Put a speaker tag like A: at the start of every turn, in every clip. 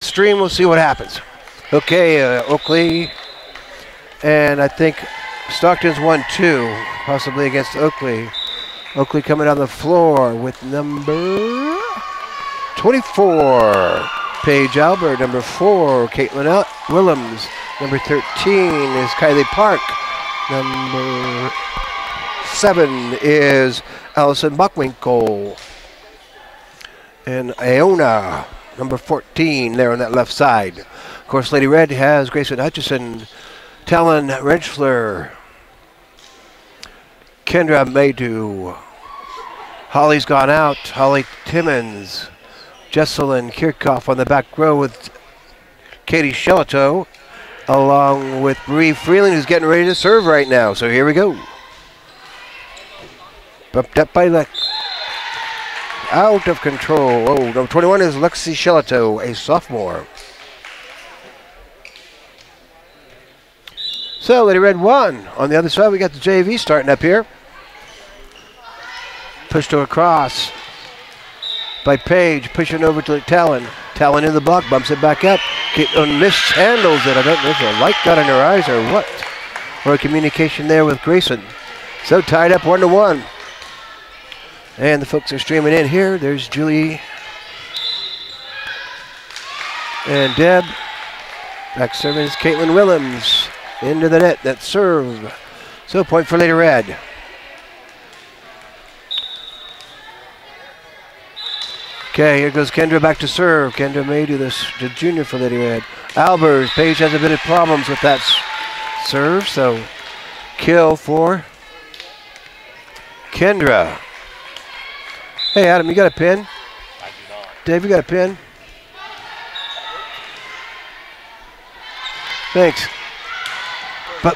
A: stream. We'll see what happens. Okay, Oakley, and I think Stockton's 1-2, possibly against Oakley. Oakley coming on the floor with number 24, Paige Albert. Number 4, Caitlin Willems. Number 13 is Kylie Park. Number 7 is Allison Buckwinkle. And Iona, number 14, there on that left side. Of course, Lady Red has Grayson Hutchison, Talon Rentschler, Kendra Maydew. Holly's gone out. Holly Timmons, Jesselyn Kirchhoff on the back row with Katie Shelato, along with Bree Freeling, who's getting ready to serve right now. So here we go. Bumped up by Lex. Out of control. Oh, number 21 is Lexi Shelato, a sophomore. So, Lady Red 1. On the other side, we got the JV starting up here. Pushed to across by Paige, pushing over to Talon. Talon in the block, bumps it back up. Mishandles it. I don't know if a light got in her eyes or what. Or a communication there with Grayson. So tied up 1-1. And the folks are streaming in here. There's Julie and Deb. Back serving is Caitlin Willems. Into the net, that serve. So point for Lady Red. Okay, here goes Kendra back to serve. Kendra may do this, the junior for Lady Red. Albers, Paige has a bit of problems with that serve, so kill for Kendra. Hey, Adam, you got a pin?
B: I do not.
A: Dave, you got a pin? Thanks.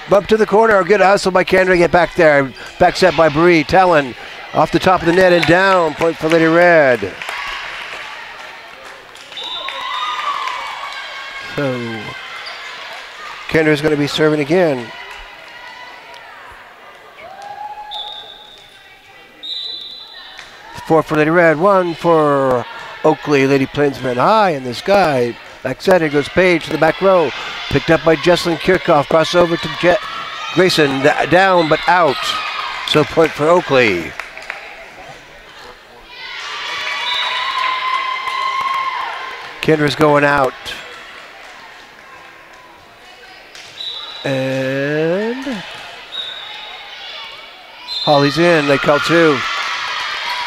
A: Bump to the corner. Good hustle by Kendra. Get back there. Back set by Bree. Talon off the top of the net and down. Point for Lady Red. So Kendra's going to be serving again. Four for Lady Red, 1 for Oakley. Lady Plainsmen high in the sky. Back set, here goes Paige to the back row. Picked up by Jesselyn Kirchhoff. Crossover to Grayson, down but out. So point for Oakley. Kendra's going out. And Holly's in, they call 2.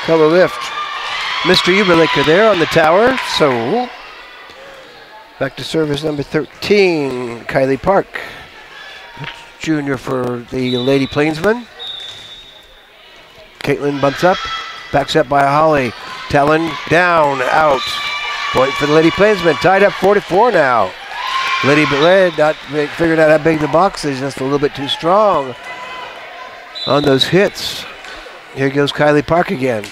A: Color lift. Mr. Uberlicker there on the tower. So back to service number 13, Kylie Park. Junior for the Lady Plainsmen. Caitlin bumps up. Backs up by Holly. Talon down, out. Point for the Lady Plainsmen. Tied up 4-4 now. Lady Red not figured out how big the box is. Just a little bit too strong on those hits. Here goes Kylie Park again.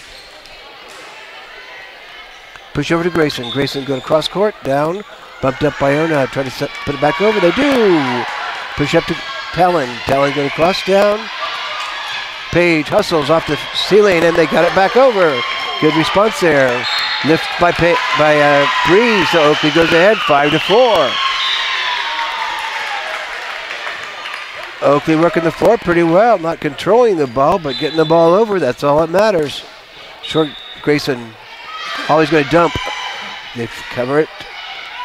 A: Push over to Grayson. Grayson going cross court, down. Bumped up by Iona. Try to put it back over. They do. Push up to Talon. Talon going to cross down. Paige hustles off the ceiling and they got it back over. Good response there. Lift by Bree. So Oakley goes ahead 5-4. Oakley working the floor pretty well, not controlling the ball, but getting the ball over, that's all that matters. Short Grayson. Holly's going to dump. They cover it.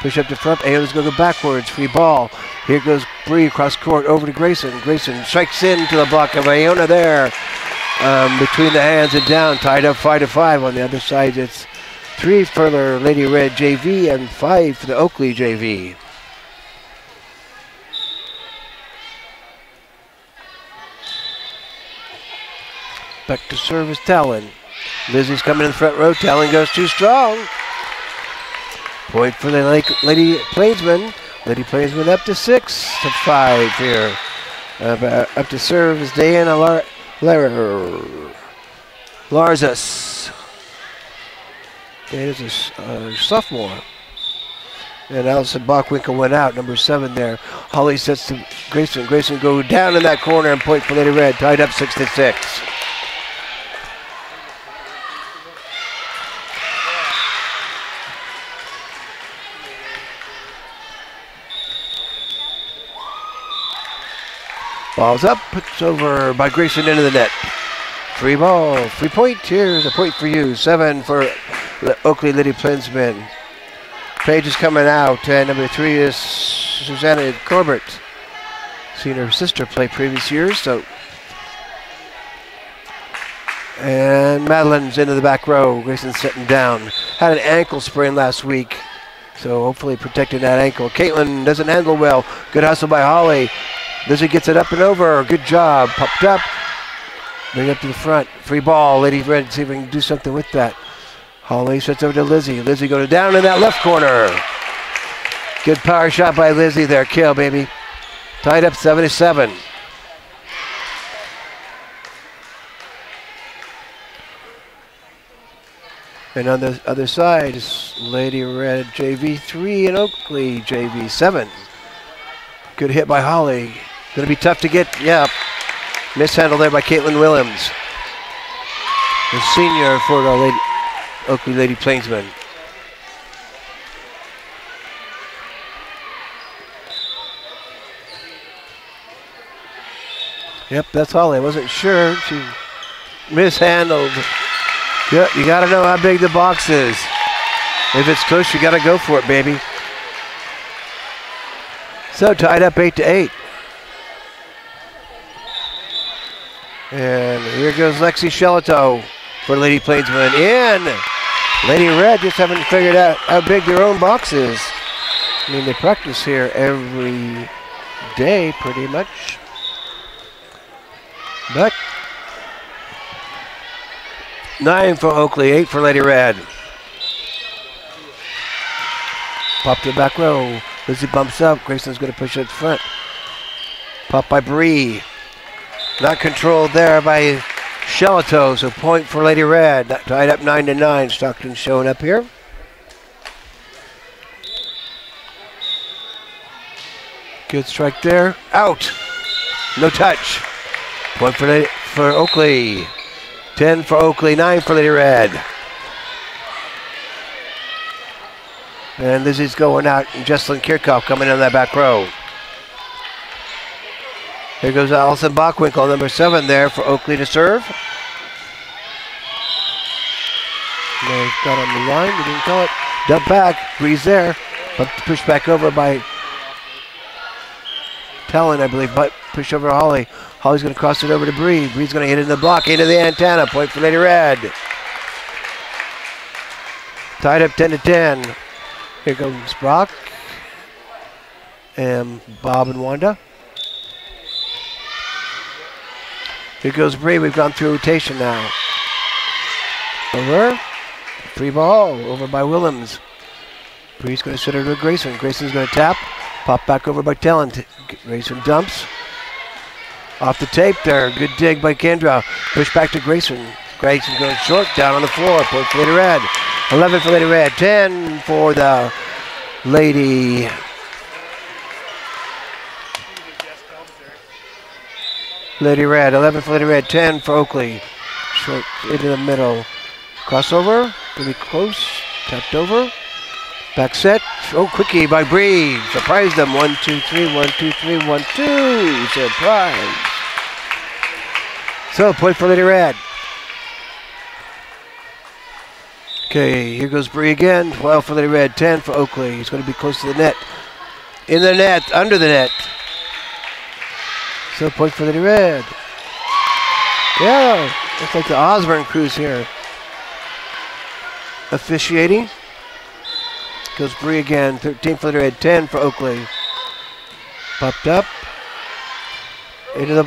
A: Push up to front. Iona's going to go backwards. Free ball. Here goes Bree across court over to Grayson. Grayson strikes into the block of Iona there. Between the hands and down. Tied up 5-5. On the other side, it's 3 for the Lady Red JV and 5 for the Oakley JV. Back to service Talon. Lizzie's coming in the front row. Talon goes too strong. Point for the Lady Plainsmen. Lady Plainsmen up to 6-5 here. Up to serve is Diana Larzas. Diana's a sophomore. And Allison Bachwinkle went out, number 7 there. Holly sets to Grayson. Grayson go down in that corner and point for Lady Red. Tied up 6-6. Ball's up, puts over by Grayson into the net. Free ball, 3 point. Here's a point for you. 7 for Oakley Lady Plainsmen. Page is coming out, and number 3 is Susanna Corbett. Seen her sister play previous years, so. And Madeline's into the back row. Grayson's sitting down. Had an ankle sprain last week, so hopefully protecting that ankle. Caitlin doesn't handle well. Good hustle by Holly. Lizzie gets it up and over. Good job. Popped up. Bring it up to the front. Free ball. Lady Red, see if we can do something with that. Holly sets over to Lizzie. Lizzie goes down in that left corner. Good power shot by Lizzie there. Kill, baby. Tied up 7-7. And on the other side is Lady Red JV3 and Oakley JV7. Good hit by Holly. Going to be tough to get. Yeah. Mishandle there by Caitlin Williams, the senior for the Oakley Lady Plainsmen. Yep, that's Holly. I wasn't sure. She mishandled. Yeah, you got to know how big the box is. If it's close, you got to go for it, baby. So tied up 8-8. And here goes Lexi Shelito for Lady Plainsmen. In! Lady Red just haven't figured out how big their own box is. I mean, they practice here every day, pretty much. But 9 for Oakley, 8 for Lady Red. Pop to the back row. Lizzie bumps up. Grayson's going to push it front. Pop by Bree. Not controlled there by Shelito, so point for Lady Red. Tied up 9-9. Stockton showing up here. Good strike there. Out. No touch. Point for Oakley. 10 for Oakley, 9 for Lady Red. And Lizzie's going out, and Jesselyn Kirchhoff coming in that back row. Here goes Allison Bachwinkle, number 7 there for Oakley to serve. They've got on the line, they didn't call it. Dump back, Breeze there. But pushed back over by Talon, I believe, but push over Holly. Holly's going to cross it over to Bree. Bree's going to hit it in the block, into the antenna. Point for Lady Red. Tied up 10-10. Here comes Brock and Bob and Wanda. Here goes Bree. We've gone through rotation now. Over. Free ball. Over by Willems. Bree's going to set her to Grayson. Grayson's going to tap. Pop back over by Talent. Grayson dumps. Off the tape there. Good dig by Kendra. Push back to Grayson. Grayson goes short. Down on the floor. Point for Lady Red. 11 for Lady Red. 10 for the Lady. Lady Red. 11 for Lady Red. 10 for Oakley. Short into the middle. Crossover. Really close. Tapped over. Back set. Oh, quickie by Bree. Surprised them. 1, 2, 3. 1, 2, 3. 1, 2. Surprise. So, point for Lady Red. Okay, here goes Bree again. 12 for Lady Red. 10 for Oakley. He's going to be close to the net. In the net. Under the net. So, point for Lady Red. Yeah, looks like the Osborne crew's here. Officiating. Goes Bree again. 13 for Lady Red. 10 for Oakley. Popped up.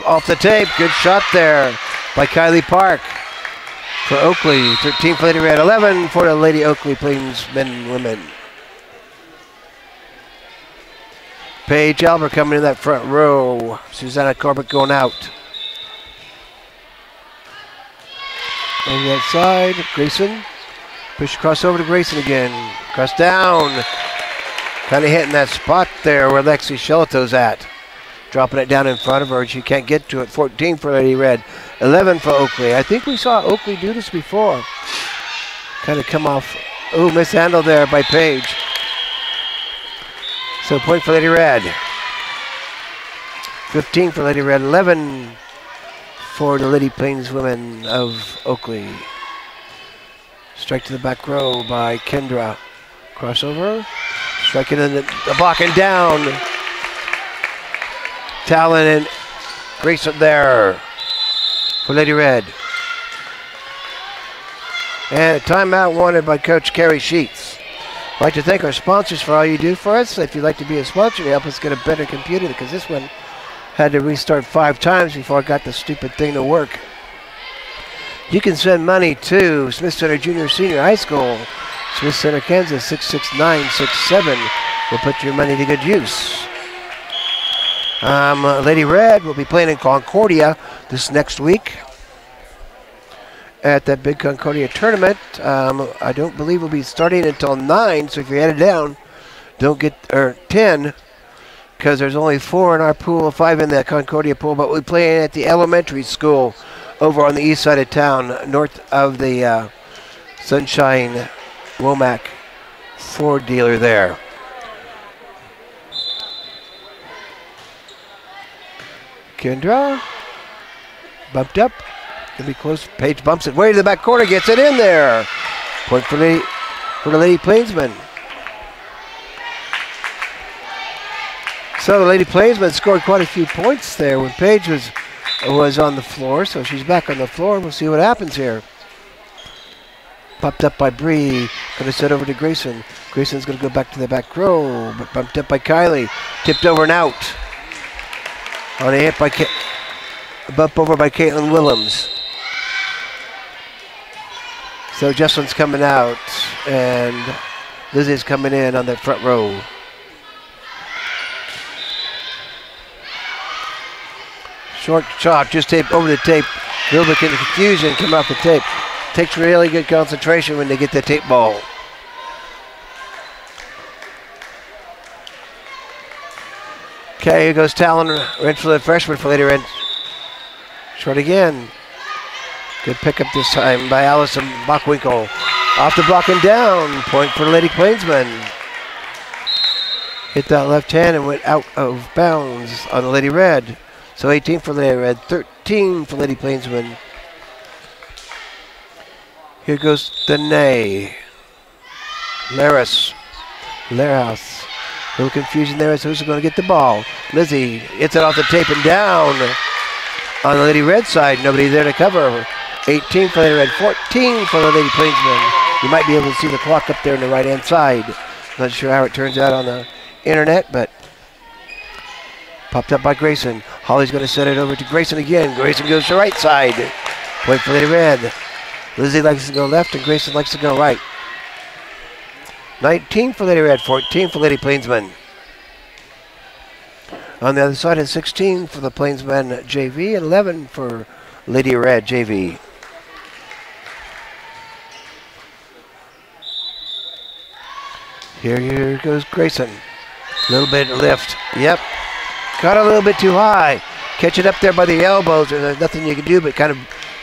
A: Off the tape. Good shot there by Kylie Park for Oakley. 13 for Lady Red. 11 for the Lady Oakley Plainsmen and women. Paige Albert coming in that front row. Susanna Corbett going out. On the outside, Grayson. Push across over to Grayson again. Cross down. Kind of hitting that spot there where Lexi Shelito's at. Dropping it down in front of her, and she can't get to it. 14 for Lady Red. 11 for Oakley. I think we saw Oakley do this before. Kind of come off. Oh, mishandled there by Paige. So point for Lady Red. 15 for Lady Red, 11 for the Lady Plainswomen of Oakley. Strike to the back row by Kendra. Crossover. Striking in the block and down. Talon and Grayson there for Lady Red. And a timeout wanted by Coach Kerry Sheets. I'd like to thank our sponsors for all you do for us. If you'd like to be a sponsor, you help us get a better computer, because this one had to restart 5 times before I got the stupid thing to work. You can send money to Smith Center Junior Senior High School, Smith Center, Kansas 66967. We'll put your money to good use. Lady Red will be playing in Concordia this next week at that big Concordia tournament. I don't believe we'll be starting until 9, so if you're headed down, don't get, or 10, because there's only 4 in our pool, 5 in the Concordia pool, but we play at the elementary school over on the east side of town, north of the Sunshine Womack Ford dealer there. Kendra, bumped up, gonna be close. Page bumps it way to the back corner, gets it in there. Point for the Lady Plainsmen. So the Lady Plainsmen scored quite a few points there when Paige was on the floor, so she's back on the floor. We'll see what happens here. Popped up by Bree, gonna set over to Grayson. Grayson's gonna go back to the back row, but bumped up by Kylie. Tipped over and out. On a hit by bump over by Caitlin Willems. So Jesselyn's coming out, and Lizzie's coming in on the front row. Short chop, just taped over the tape. A little bit of confusion coming off the tape. Takes really good concentration when they get the tape ball. Okay, here goes Talon, red for the freshman for Lady Red. Short again. Good pickup this time by Allison Bachwinkle. Off the block and down. Point for Lady Plainsmen. Hit that left hand and went out of bounds on the Lady Red. So 18 for Lady Red, 13 for Lady Plainsmen. Here goes Danae. Laris. A little confusion there as to who's going to get the ball. Lizzie hits it off the tape and down on the Lady Red side. Nobody there to cover. 18 for Lady Red, 14 for the Lady Plainsmen. You might be able to see the clock up there on the right-hand side. Not sure how it turns out on the internet, but popped up by Grayson. Holly's going to set it over to Grayson again. Grayson goes to the right side. Point for Lady Red. Lizzie likes to go left and Grayson likes to go right. 19 for Lady Red, 14 for Lady Plainsmen. On the other side is 16 for the Plainsmen JV and 11 for Lady Red JV. Here goes Grayson. A little bit of lift. Yep. Got a little bit too high. Catch it up there by the elbows. There's nothing you can do but kind of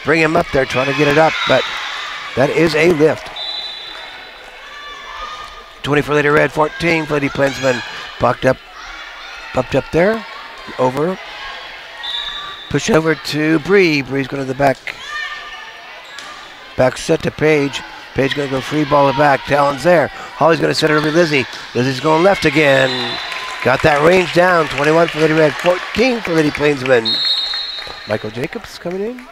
A: bring him up there, trying to get it up. But that is a lift. 20 for Lady Red, 14 for Lady Plainsmen. Bumped up there. Over. Push over to Bree. Bree's going to the back. Back set to Paige. Paige going to go free ball it back. Talon's there. Holly's going to set it over to Lizzie. Lizzie's going left again. Got that range down. 21 for Lady Red, 14 for Lady Plainsmen. Michael Jacobs coming in.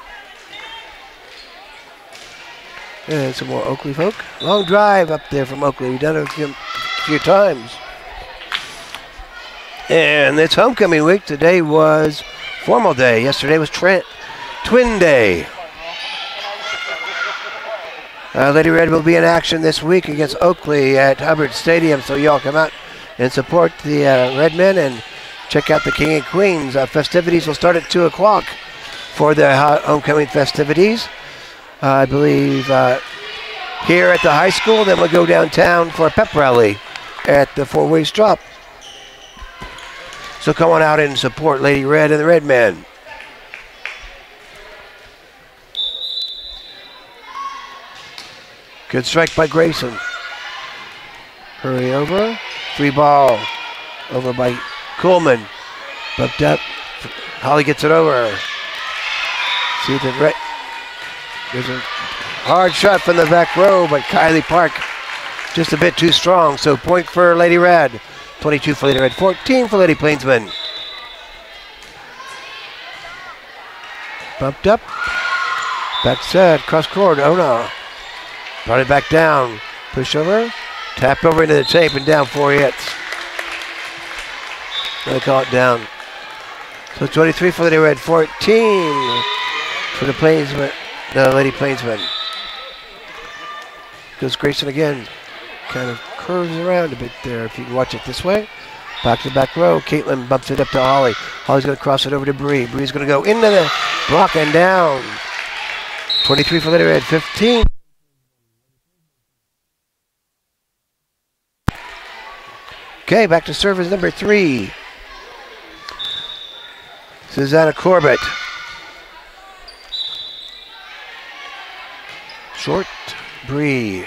A: And some more Oakley folk. Long drive up there from Oakley. We've done it a few times. And it's homecoming week. Today was formal day. Yesterday was twin day. Lady Red will be in action this week against Oakley at Hubbard Stadium. So y'all come out and support the Redmen and check out the King and Queens. Festivities will start at 2 o'clock for the homecoming festivities. I believe here at the high school. Then we'll go downtown for a pep rally at the four-way stop. So come on out and support Lady Red and the Redmen. Good strike by Grayson. Hurry over. Free ball over by Coleman. Bumped up. Holly gets it over. See the right. There's a hard shot from the back row, but Kylie Park just a bit too strong. So point for Lady Red. 22 for Lady Red, 14 for Lady Plainsmen. Bumped up. Back set, cross court, oh no. Brought it back down. Push over. Tap over into the tape and down 4 hits. They call it down. So 23 for Lady Red, 14 for the Plainsmen, the Lady Plainsmen. Goes Grayson again. Kind of curves around a bit there if you can watch it this way. Back to the back row. Caitlin bumps it up to Holly. Holly's going to cross it over to Bree. Bree's going to go into the block and down. 23 for Lady Red, 15. Okay, back to service number 3. Susanna Corbett. Short, Bree.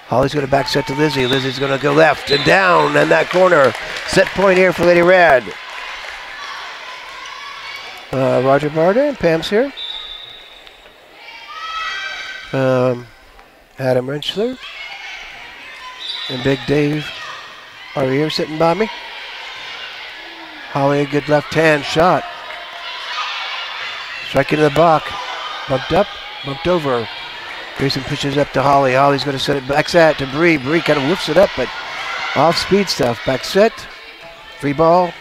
A: Holly's going to back set to Lizzie. Lizzie's going to go left and down in that corner. Set point here for Lady Red. Roger Barda and Pam's here. Adam Rensselaer and Big Dave are here sitting by me. Holly, a good left hand shot. Strike into the block. Bumped up, bumped over. Grayson pushes up to Holly. Holly's going to set it back set to Bree. Bree kind of lifts it up, but off speed stuff. Back set. Free ball.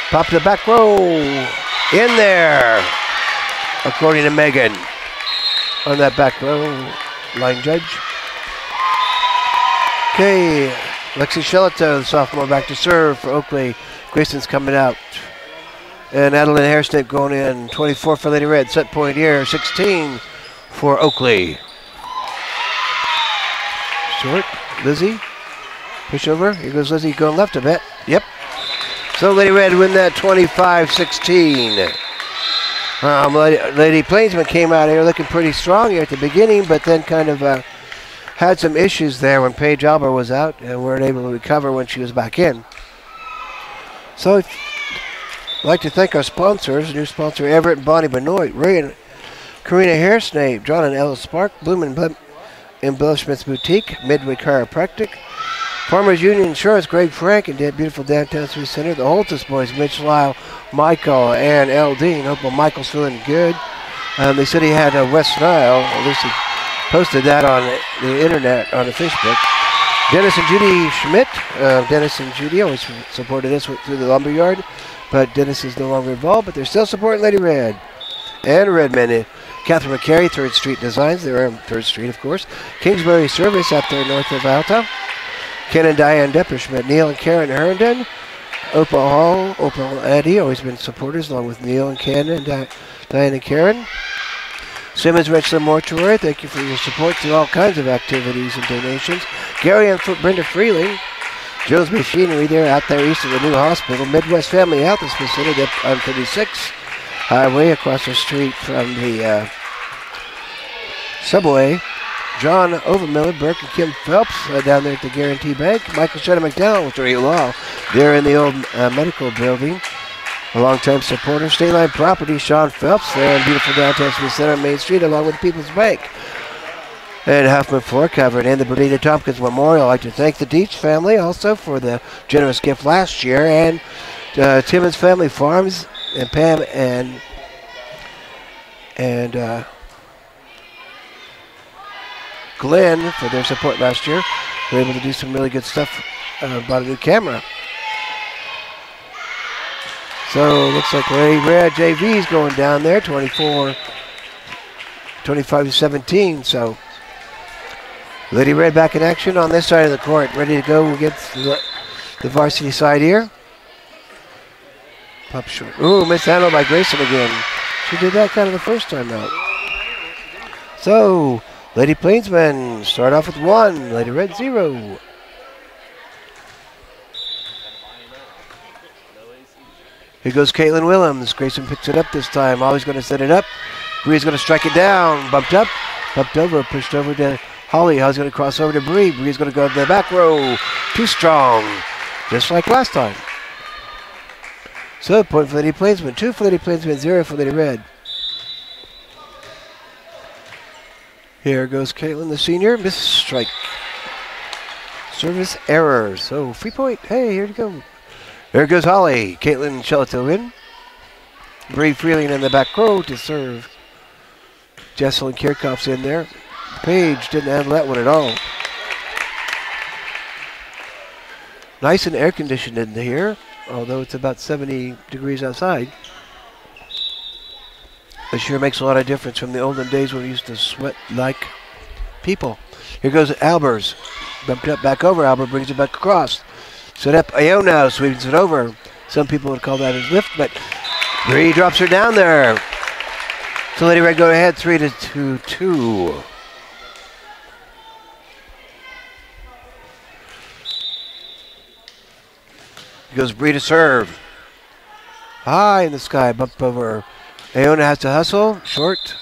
A: Pop to the back row. In there. According to Megan. On that back row. Line judge. Okay. Lexi Shellito, the sophomore, back to serve for Oakley. Grayson's coming out. And Adeline Hairsnip going in. 24 for Lady Red. Set point here. 16 for Oakley. Short. Lizzie. Push over. Here goes Lizzie going left a bit. Yep. So Lady Red win that 25-16. Lady Plainsman came out here looking pretty strong here at the beginning, but then kind of had some issues there when Paige Albert was out and weren't able to recover when she was back in. So I'd like to thank our sponsors, new sponsor Everett and Bonnie Benoit, Ray and Karina Hairsnake, John and Ella Spark, Bloom and Embellishments Boutique, Midway Chiropractic, Farmers Union Insurance, Greg Frank, and beautiful downtown Sweet Center, the Holtis boys, Mitch Lyle, Michael, and L. Dean. Hope Michael's feeling good. They said he had West Nile, at least he posted that on the internet, on the Facebook. Dennis and Judy Schmidt. Dennis and Judy always supported us through the lumberyard, but Dennis is no longer involved, but they're still supporting Lady Red. And Redmen. Catherine McCary, 3rd Street Designs. They're on 3rd Street, of course. Kingsbury Service up there north of Alta. Ken and Diane Depperschmidt. Neil and Karen Herndon. Opal Hall, Opal Eddie, always been supporters, along with Neil and Ken and Diane and Karen. Simmons Richland Mortuary, thank you for your support through all kinds of activities and donations. Gary and Brenda Freeling. Joe's Machinery, they're out there east of the new hospital. Midwest Family Health Facility up on 36 Highway across the street from the subway. John Overmiller, Burke and Kim Phelps down there at the Guarantee Bank. Michael Shutter McDowell with Ray Law. They're in the old medical building. A longtime supporter. State Line Property, Sean Phelps. They're in beautiful downtown Smith Center on Main Street along with People's Bank. And Huffman Floor Covered and the Bernita Tompkins Memorial. I'd like to thank the Deitch family also for the generous gift last year. And Timmons Family Farms and Pam and Glenn for their support last year. They were able to do some really good stuff. Bought a new camera. So looks like Lady Red JV's going down there, 25-17. So Lady Red back in action on this side of the court, ready to go against the varsity side here. Pop short. Ooh, mishandled by Grayson again. She did that kind of the first time out. So Lady Plainsmen start off with 1, Lady Red 0. Here goes Caitlin Willems. Grayson picks it up this time. Always going to set it up. Bree's going to strike it down. Bumped up, bumped over, pushed over to Holly. Holly's going to cross over to Bree. Bree's going to go to the back row. Too strong, just like last time. So, point for Lady Plainsmen. 2 for Lady Plainsmen, 0 for Lady Red. Here goes Caitlin, the senior. Miss strike. Service error. So, free point. Hey, here you go. There goes Holly. Caitlin Shelato in. Bree Freeling in the back row to serve. Jesselyn Kirchhoff's in there. Paige didn't handle that one at all. Nice and air conditioned in here, although it's about 70 degrees outside. It sure makes a lot of difference from the olden days when we used to sweat like people. Here goes Albers. Bumped up back over. Albert brings it back across. Set up Iona, sweeps it over. Some people would call that a lift, but Bree drops her down there. So Lady Red go ahead 3-2. Goes Bree to serve. High in the sky, bump over. Iona has to hustle. Short.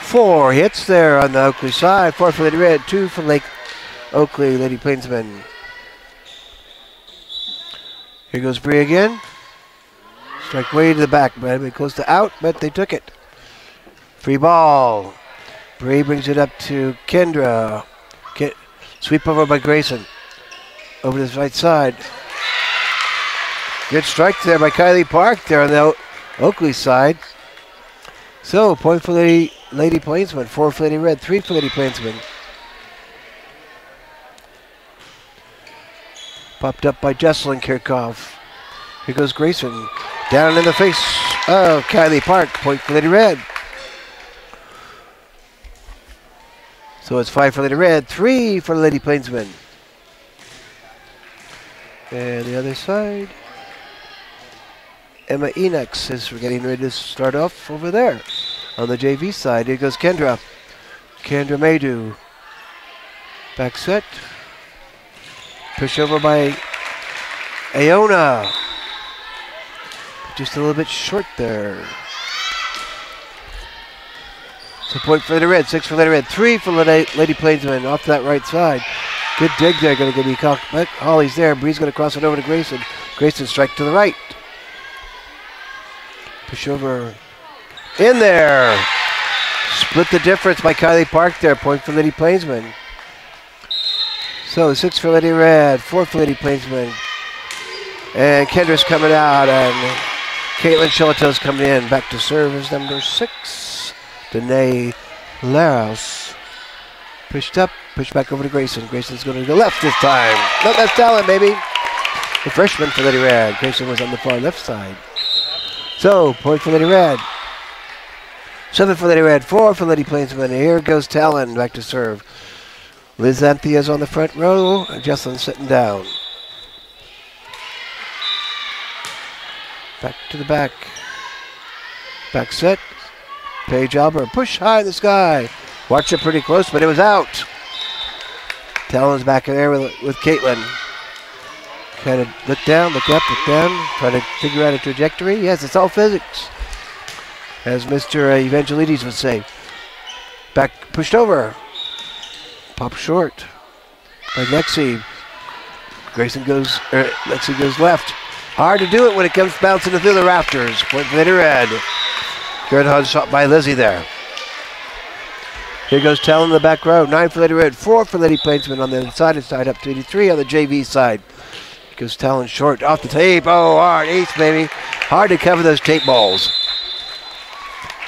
A: 4 hits there on the Oakley side. 4 for Lady Red, 2 for Lake Oakley, Lady Plainsmen. Here goes Bree again. Strike way to the back, but close to out, but they took it. Free ball. Bree brings it up to Kendra. Sweep over by Grayson. Over to the right side. Good strike there by Kylie Park there on the Oakley side. So, point for Lady Plainsmen, 4 for Lady Red, 3 for Lady Plainsmen. Popped up by Jesselyn Kirchhoff. Here goes Grayson. Down in the face of Kylie Park, point for Lady Red. So it's 5 for Lady Red, 3 for Lady Plainsmen. And the other side. Emma Enox is getting ready to start off over there. On the JV side, here goes Kendra. Kendra Maydew. Back set. Push over by Iona. Just a little bit short there. So point for Lady Red, 6 for Lady Red, 3 for Lady Plainsmen off that right side. Good dig there, going to be caught. Holly's there. Bree's going to cross it over to Grayson. Grayson strike to the right. Push over. In there. Split the difference by Kylie Park there. Point for Lady Plainsmen. So 6 for Lady Red, 4 for Lady Plainsmen. And Kendra's coming out, and Caitlin Shelato's coming in. Back to serve is number 6, Danae Laros. Pushed up, pushed back over to Grayson. Grayson's going to go left this time. No, that's talent, baby. The freshman for Lady Red. Grayson was on the far left side. So, point for Lady Red. 7 for Lady Red, 4 for Lady Plainsmen. Here goes Talon back to serve. Liz Anthea's on the front row. Jesselyn sitting down. Back to the back. Back set. Paige Albert. Push high in the sky. Watched it pretty close, but it was out. Talon's back in there with Caitlin. Kind of look down, look up, look down. Try to figure out a trajectory. Yes, it's all physics. As Mr. Evangelides would say. Back pushed over. Pop short by Lexi. Lexi goes left. Hard to do it when it comes bouncing through the rafters. Point for Lady Red. Good hard shot by Lizzie there. Here goes Talon in the back row. 9 for Lady Red, 4 for Lady Plainsmen on the inside and side up to 83 on the JV side. Goes Talon short off the tape. Oh, hard ace, baby. Hard to cover those tape balls.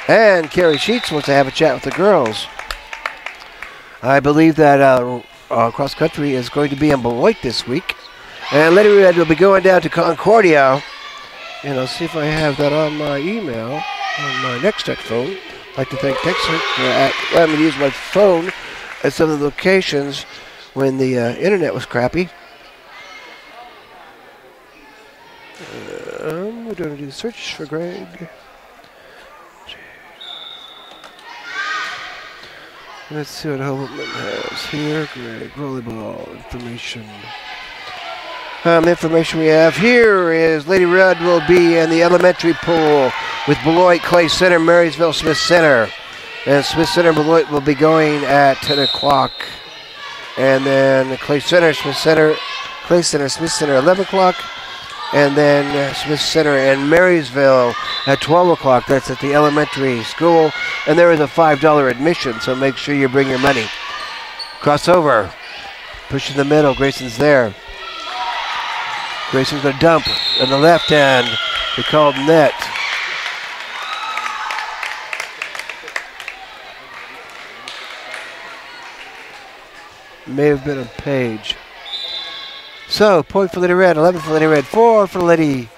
A: And Carrie Sheets wants to have a chat with the girls. I believe that cross country is going to be in Beloit this week. And Lady Red will be going down to Concordia. And I'll see if I have that on my email, on my Next Tech phone. I'd like to thank TechSec for letting me use my phone at some of the locations when the internet was crappy. We're going to do a search for Greg. Let's see what Holman has here. Greg, volleyball information. The information we have here is Lady Red will be in the elementary pool with Beloit, Clay Center, Marysville, Smith Center. And Smith Center, Beloit will be going at 10 o'clock. And then Clay Center, Smith Center, Clay Center, Smith Center, 11 o'clock. And then Smith Center and Marysville at 12 o'clock. That's at the elementary school. And there is a $5 admission, so make sure you bring your money. Crossover. Push in the middle. Grayson's there. Grayson's going to dump on the left hand. They called net. May have been a Page. So, point for Lady Red, 11 for Lady Red, 4 for Lady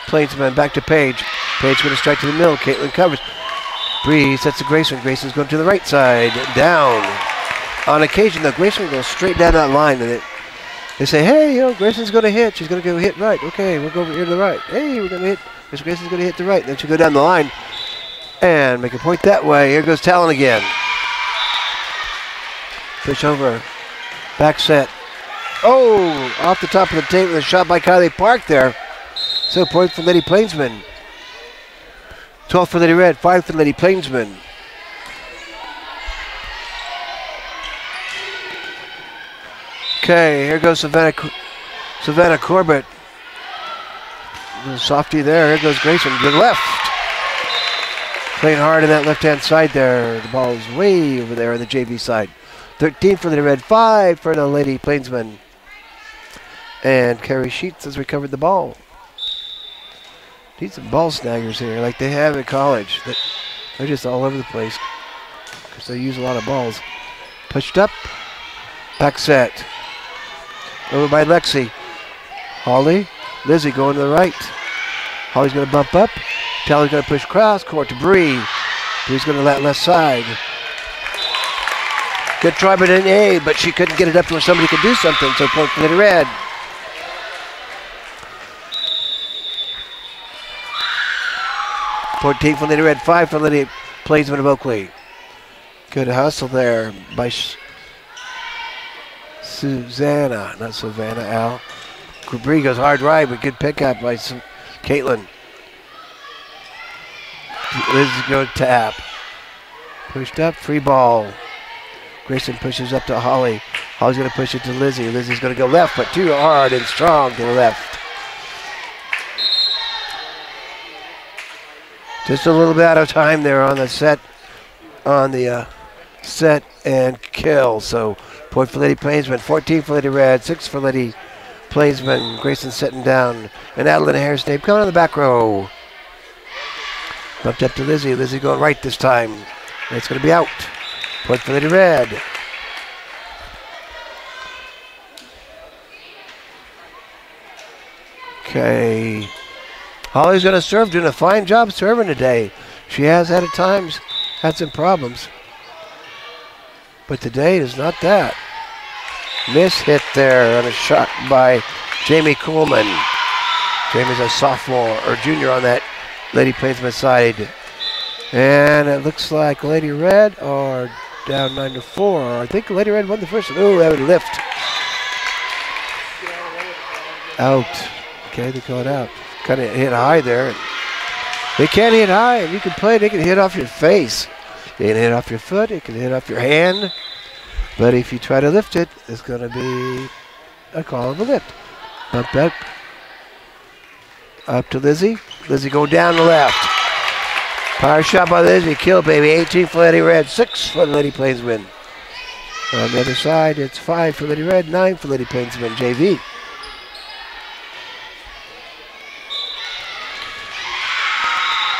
A: Plainsmen. Back to Page. Page going to strike to the middle. Caitlin covers. Bree sets to Grayson. Grayson's going to the right side. Down. On occasion, though, Grayson goes straight down that line. And they say, hey, Grayson's going to hit. She's going to go hit right. Okay, we'll go over here to the right. Hey, we're going to hit. Grayson's going to hit the right. Then she'll go down the line and make a point that way. Here goes Talon again. Push over. Back set. Oh, off the top of the tape with a shot by Kylie Park there. So point for Lady Plainsmen. 12 for Lady Red, 5 for Lady Plainsmen. Okay, here goes Savannah Corbett. A little softy there. Here goes Grayson to the left. Playing hard on that left-hand side there. The ball is way over there on the JV side. 13 for Lady Red, 5 for the Lady Plainsmen. And Carrie Sheets has recovered the ball. Need some ball snaggers here like they have in college. They're just all over the place because they use a lot of balls. Pushed up. Back set. Over by Lexi. Holly. Lizzie going to the right. Holly's going to bump up. Tally's going to push cross court to Bree. Bree's going to let left side. Good try by A, but she couldn't get it up to where somebody could do something, so point for Lady Red. .14 for Lady Red, 5 for Lady Plainsmen of Oakley. Good hustle there by Susanna, not Savannah, Al. Bree goes hard right, but good pickup by Caitlin. Liz is going to tap. Pushed up, free ball. Grayson pushes up to Holly. Holly's going to push it to Lizzie. Lizzie's going to go left, but too hard and strong to the left. Just a little bit out of time there on the set, set and kill. So point for Lady Plainsmen, 14 for Lady Red, 6 for Lady Plainsmen. Grayson sitting down, and Adeline Hairsnape coming on the back row. Bumped up to Lizzie. Lizzie going right this time. And it's going to be out. Point for Lady Red. Okay. Holly's going to serve, doing a fine job serving today. She has at times had some problems. But today is not that. Miss hit there on a shot by Jamie Coleman. Jamie's a sophomore or junior on that Lady Plainsman side. And it looks like Lady Red are down 9-4. I think Lady Red won the first one. Oh, that would lift. Out. Okay, they call it out. Kind of hit high there. They can't hit high, and you can play. They can hit off your face. They can hit off your foot. It can hit off your hand. But if you try to lift it, it's going to be a call of a lift. Bump up. Up to Lizzie. Lizzie go down the left. Power shot by Lizzie. Kill, baby. 18 for Lady Red. 6 for Lady Plainsmen. On the other side, it's 5 for Lady Red. 9 for Lady Plainsmen. JV.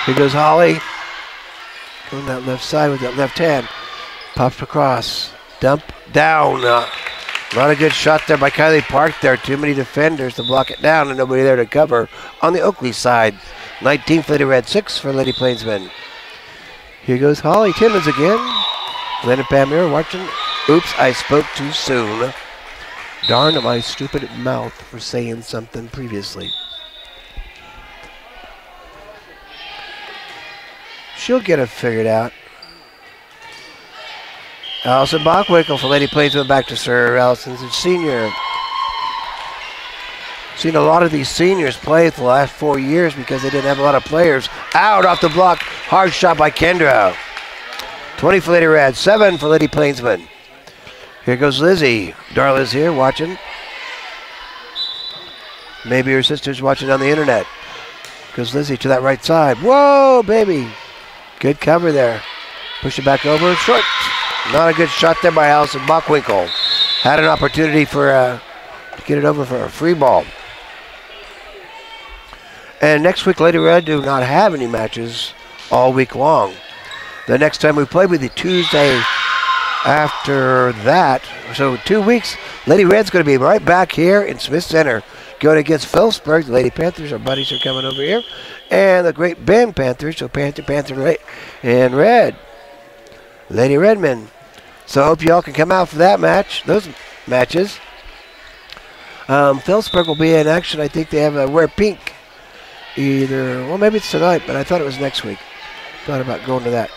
A: Here goes Holly. Going that left side with that left hand. Pops across. Dump down. Not a good shot there by Kylie Park there. Too many defenders to block it down and nobody there to cover on the Oakley side. 19 for Lady Red, 6 for Lady Plainsmen. Here goes Holly Timmons again. Leonard Pamir watching. Oops, I spoke too soon. Darn my stupid mouth for saying something previously. She'll get it figured out. Allison Bachwickle for Lady Plainsmen back to serve. Allison's a senior. Seen a lot of these seniors play for the last 4 years because they didn't have a lot of players. Out off the block. Hard shot by Kendra. 20 for Lady Red, 7 for Lady Plainsmen. Here goes Lizzie. Darla's here watching. Maybe her sister's watching on the internet. Goes Lizzie to that right side. Whoa, baby. Good cover there. Push it back over. Short. Not a good shot there by Allison Bockwinkel. Had an opportunity for to get it over for a free ball. And next week, Lady Red do not have any matches all week long. The next time we play will be Tuesday after that. So 2 weeks, Lady Red's going to be right back here in Smith Center. Going against Phillipsburg. The Lady Panthers, our buddies, are coming over here. And the Great Bend Panthers, so Panther, and Red. Lady Redmen. So I hope you all can come out for that match, those matches. Phillipsburg will be in action. I think they have a Wear Pink. Well, maybe it's tonight, but I thought it was next week. Thought about going to that.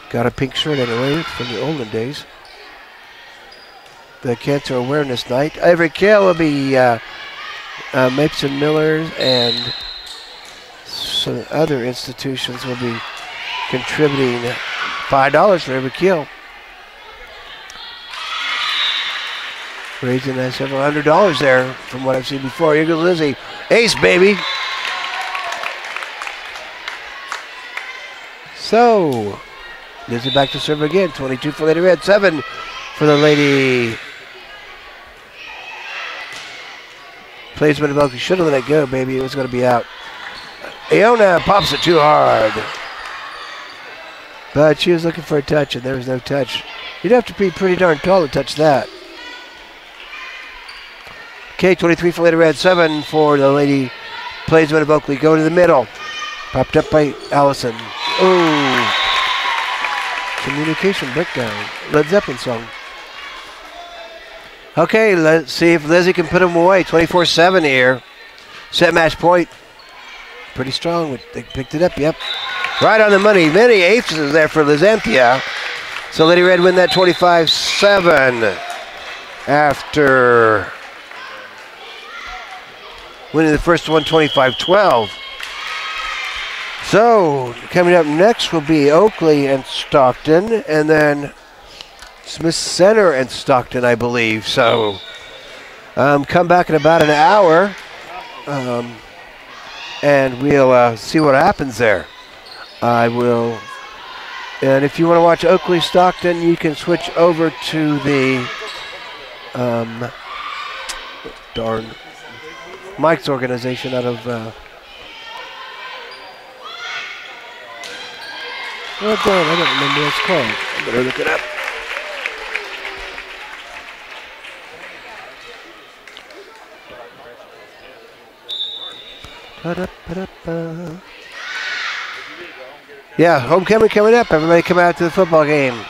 A: Got a pink shirt anyway from the olden days. The Cancer Awareness Night. Every kill will be Mapes and Millers, and some other institutions will be contributing $5 for every kill. Raising that several $100 there from what I've seen before. Here goes Lizzie. Ace, baby. So, Lizzie back to serve again. 22 for Lady Red, 7 for the Lady Plainsmen of Oakley. Should have let it go, baby. It was going to be out. Iona pops it too hard. But she was looking for a touch, and there was no touch. You'd have to be pretty darn tall to touch that. Okay, 23 for Lady Red, 7 for the Lady Plainsmen of Oakley. Go to the middle. Popped up by Allison. Oh, communication breakdown. Led Zeppelin song. Okay, let's see if Lizzie can put them away. 24-7 here. Set match point. Pretty strong. They picked it up, yep. Right on the money. Many aces there for Lizanthia. So Lady Red win that 25-7 after winning the first one 25-12. So, coming up next will be Oakley and Stockton, and then Smith Center and Stockton, I believe. So, come back in about an hour, and we'll see what happens there. I will, and if you want to watch Oakley Stockton, you can switch over to the, Mike's organization out of, oh, darn, I don't remember what it's called. I better look it up. Ba-da-ba-da-ba. Yeah, homecoming coming up. Everybody come out to the football game.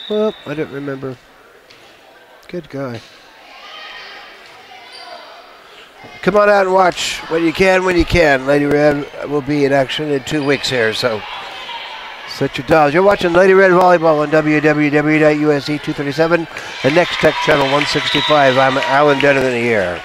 A: Well, I don't remember. Good guy. Come on out and watch when you can, Lady Red will be in action in 2 weeks here, so set your dials. You're watching Lady Red Volleyball on www.usc237 and Next Tech Channel 165. I'm Alan Denner here.